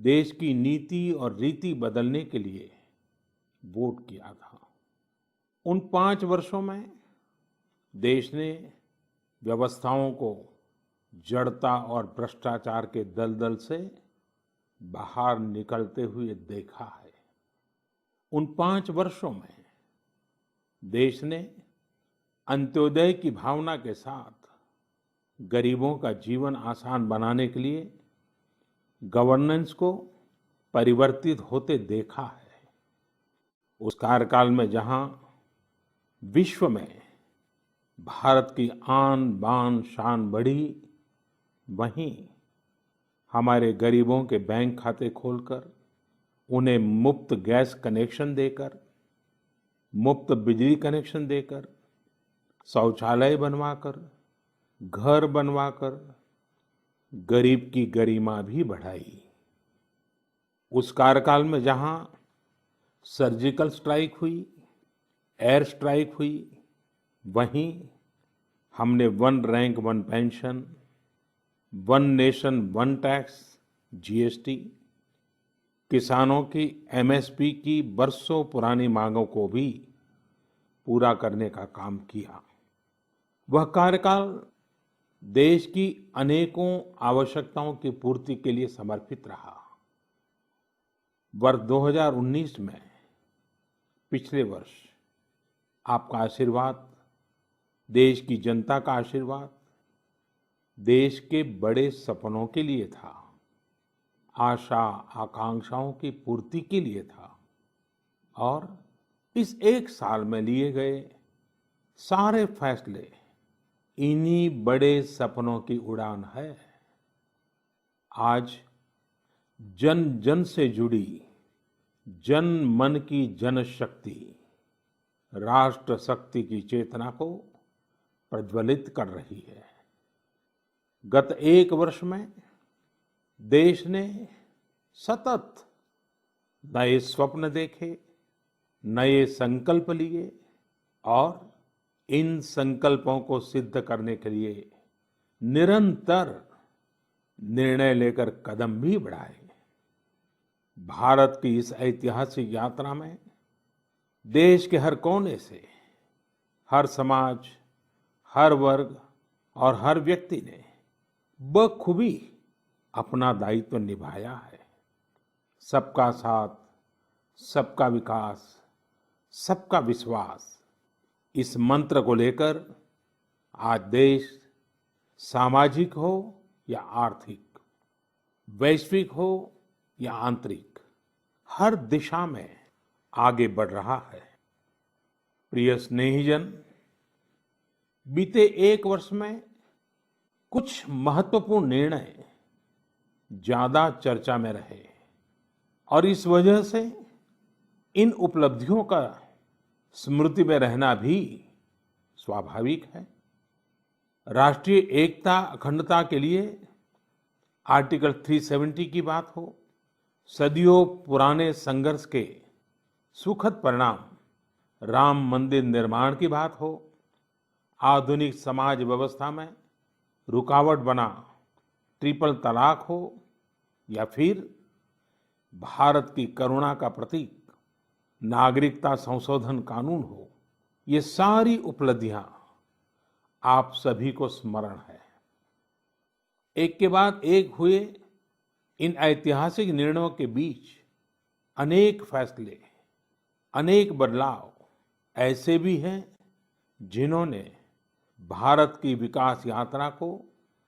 देश की नीति और रीति बदलने के लिए वोट किया था। उन 5 वर्षों में देश ने व्यवस्थाओं को जड़ता और भ्रष्टाचार के दलदल से बाहर निकलते हुए देखा है। उन 5 वर्षों में देश ने अंत्योदय की भावना के साथ गरीबों का जीवन आसान बनाने के लिए गवर्नेंस को परिवर्तित होते देखा है। उस कार्यकाल में जहां विश्व में भारत की आन बान शान बढ़ी, वहीं हमारे गरीबों के बैंक खाते खोलकर, उन्हें मुफ्त गैस कनेक्शन देकर, मुफ्त बिजली कनेक्शन देकर, शौचालय बनवाकर, घर बनवाकर गरीब की गरिमा भी बढ़ाई। उस कार्यकाल में जहां सर्जिकल स्ट्राइक हुई, एयर स्ट्राइक हुई, वहीं हमने one rank one pension, one nation one tax, GST, किसानों की एमएसपी की बरसों पुरानी मांगों को भी पूरा करने का काम किया। वह कार्यकाल देश की अनेकों आवश्यकताओं की पूर्ति के लिए समर्पित रहा। वर्ष 2019 में, पिछले वर्ष, आपका आशीर्वाद, देश की जनता का आशीर्वाद, देश के बड़े सपनों के लिए था, आशा आकांक्षाओं की पूर्ति के लिए था। और इस एक साल में लिए गए सारे फैसले इन्हीं बड़े सपनों की उड़ान है। आज जन जन से जुड़ी जन मन की जनशक्ति राष्ट्र शक्ति की चेतना को प्रज्वलित कर रही है। गत एक वर्ष में देश ने सतत नए स्वप्न देखे, नए संकल्प लिए और इन संकल्पों को सिद्ध करने के लिए निरंतर निर्णय लेकर कदम भी बढ़ाए। भारत की इस ऐतिहासिक यात्रा में देश के हर कोने से, हर समाज, हर वर्ग और हर व्यक्ति ने बखूबी अपना दायित्व निभाया है। सबका साथ, सबका विकास, सबका विश्वास, इस मंत्र को लेकर आज देश सामाजिक हो या आर्थिक, वैश्विक हो या आंतरिक, हर दिशा में आगे बढ़ रहा है। प्रिय स्नेहीजन, बीते एक वर्ष में कुछ महत्वपूर्ण निर्णय ज्यादा चर्चा में रहे और इस वजह से इन उपलब्धियों का स्मृति में रहना भी स्वाभाविक है। राष्ट्रीय एकता अखंडता के लिए आर्टिकल 370 की बात हो, सदियों पुराने संघर्ष के सुखद परिणाम राम मंदिर निर्माण की बात हो, आधुनिक समाज व्यवस्था में रुकावट बना ट्रिपल तलाक हो, या फिर भारत की करुणा का प्रतीक नागरिकता संशोधन कानून हो, ये सारी उपलब्धियां आप सभी को स्मरण है। एक के बाद एक हुए इन ऐतिहासिक निर्णयों के बीच अनेक फैसले, अनेक बदलाव ऐसे भी हैं जिन्होंने भारत की विकास यात्रा को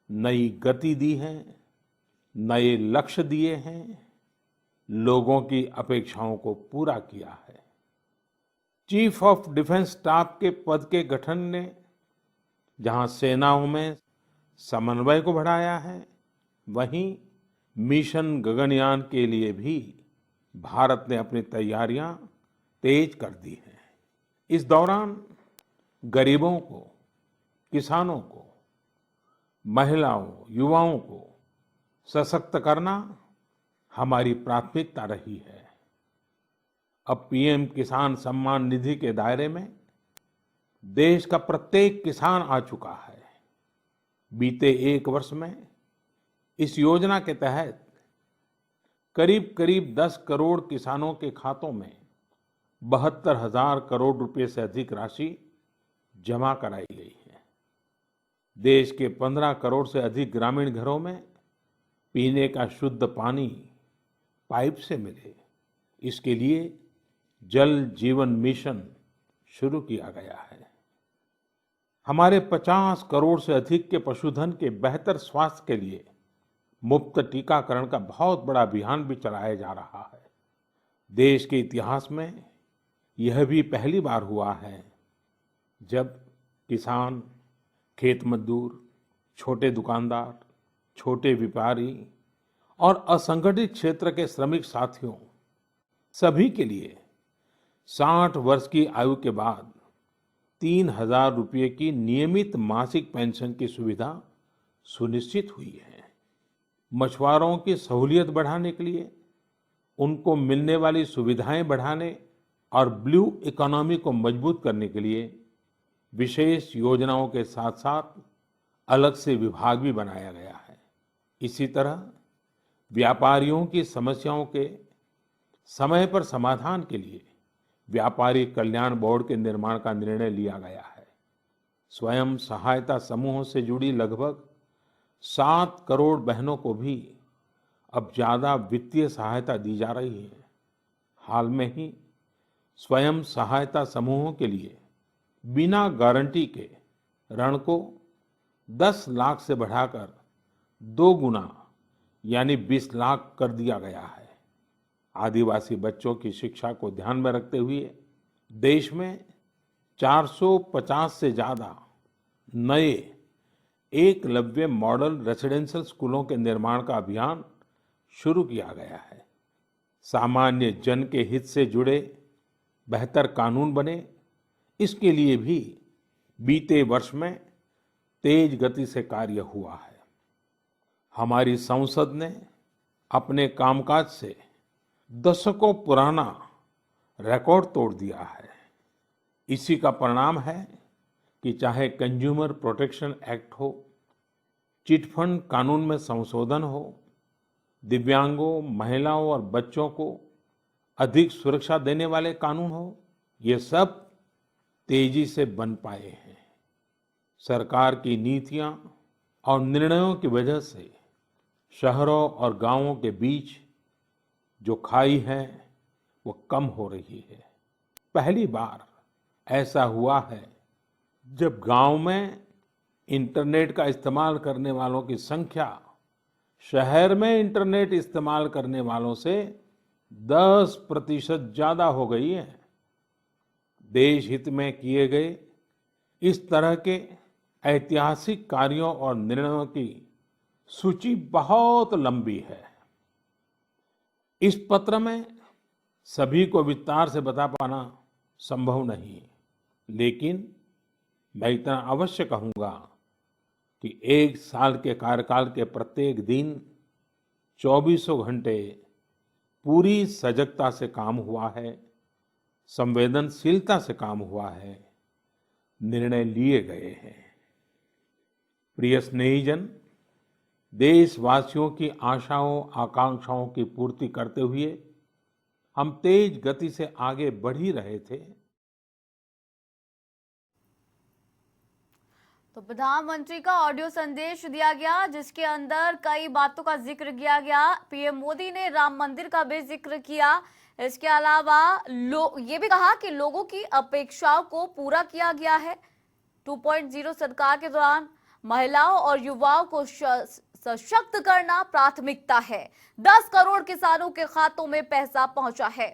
नई गति दी है, नए लक्ष्य दिए हैं, लोगों की अपेक्षाओं को पूरा किया है। चीफ ऑफ डिफेंस स्टाफ के पद के गठन ने जहां सेनाओं में समन्वय को बढ़ाया है, वहीं मिशन गगनयान के लिए भी भारत ने अपनी तैयारियां तेज कर दी हैं। इस दौरान गरीबों को, किसानों को, महिलाओं, युवाओं को सशक्त करना हमारी प्राथमिकता रही है। अब पीएम किसान सम्मान निधि के दायरे में देश का प्रत्येक किसान आ चुका है। बीते एक वर्ष में इस योजना के तहत करीब करीब 10 करोड़ किसानों के खातों में 72,000 करोड़ रुपए से अधिक राशि जमा कराई गई है। देश के 15 करोड़ से अधिक ग्रामीण घरों में पीने का शुद्ध पानी पाइप से मिले, इसके लिए जल जीवन मिशन शुरू किया गया है। हमारे 50 करोड़ से अधिक के पशुधन के बेहतर स्वास्थ्य के लिए मुफ्त टीकाकरण का बहुत बड़ा अभियान भी चलाया जा रहा है। देश के इतिहास में यह भी पहली बार हुआ है जब किसान, खेत मजदूर, छोटे दुकानदार, छोटे व्यापारी और असंगठित क्षेत्र के श्रमिक साथियों सभी के लिए 60 वर्ष की आयु के बाद 3,000 रुपये की नियमित मासिक पेंशन की सुविधा सुनिश्चित हुई है। मछुआरों की सहूलियत बढ़ाने के लिए, उनको मिलने वाली सुविधाएं बढ़ाने और ब्लू इकोनॉमी को मजबूत करने के लिए विशेष योजनाओं के साथ साथ अलग से विभाग भी बनाया गया है। इसी तरह व्यापारियों की समस्याओं के समय पर समाधान के लिए व्यापारी कल्याण बोर्ड के निर्माण का निर्णय लिया गया है। स्वयं सहायता समूहों से जुड़ी लगभग 7 करोड़ बहनों को भी अब ज्यादा वित्तीय सहायता दी जा रही है। हाल में ही स्वयं सहायता समूहों के लिए बिना गारंटी के ऋण को 10 लाख से बढ़ाकर 2 गुना यानी 20 लाख कर दिया गया है। आदिवासी बच्चों की शिक्षा को ध्यान में रखते हुए देश में 450 से ज्यादा नए एकलव्य मॉडल रेसिडेंशियल स्कूलों के निर्माण का अभियान शुरू किया गया है। सामान्य जन के हित से जुड़े बेहतर कानून बने, इसके लिए भी बीते वर्ष में तेज गति से कार्य हुआ है। हमारी संसद ने अपने कामकाज से दशकों पुराना रिकॉर्ड तोड़ दिया है। इसी का परिणाम है कि चाहे कंज्यूमर प्रोटेक्शन एक्ट हो, चिट फंड कानून में संशोधन हो, दिव्यांगों, महिलाओं और बच्चों को अधिक सुरक्षा देने वाले कानून हो, ये सब तेजी से बन पाए हैं। सरकार की नीतियां और निर्णयों की वजह से शहरों और गांवों के बीच जो खाई है वो कम हो रही है। पहली बार ऐसा हुआ है जब गांव में इंटरनेट का इस्तेमाल करने वालों की संख्या शहर में इंटरनेट इस्तेमाल करने वालों से 10% ज्यादा हो गई है। देश हित में किए गए इस तरह के ऐतिहासिक कार्यों और निर्णयों की सूची बहुत लंबी है। इस पत्र में सभी को विस्तार से बता पाना संभव नहीं, लेकिन मैं इतना अवश्य कहूंगा कि 1 साल के कार्यकाल के प्रत्येक दिन 24 घंटे पूरी सजगता से काम हुआ है, संवेदनशीलता से काम हुआ है, निर्णय लिए गए हैं। प्रिय स्नेहीजन, देशवासियों की आशाओं आकांक्षाओं की पूर्ति करते हुए हम तेज गति से आगे बढ़ ही रहे थे। तो प्रधानमंत्री का ऑडियो संदेश दिया गया जिसके अंदर कई बातों का जिक्र किया गया। पीएम मोदी ने राम मंदिर का भी जिक्र किया। इसके अलावा ये भी कहा कि लोगों की अपेक्षाओं को पूरा किया गया है। 2.0 सरकार के दौरान महिलाओं और युवाओं को सशक्त करना प्राथमिकता है। 10 करोड़ किसानों के खातों में पैसा पहुंचा है।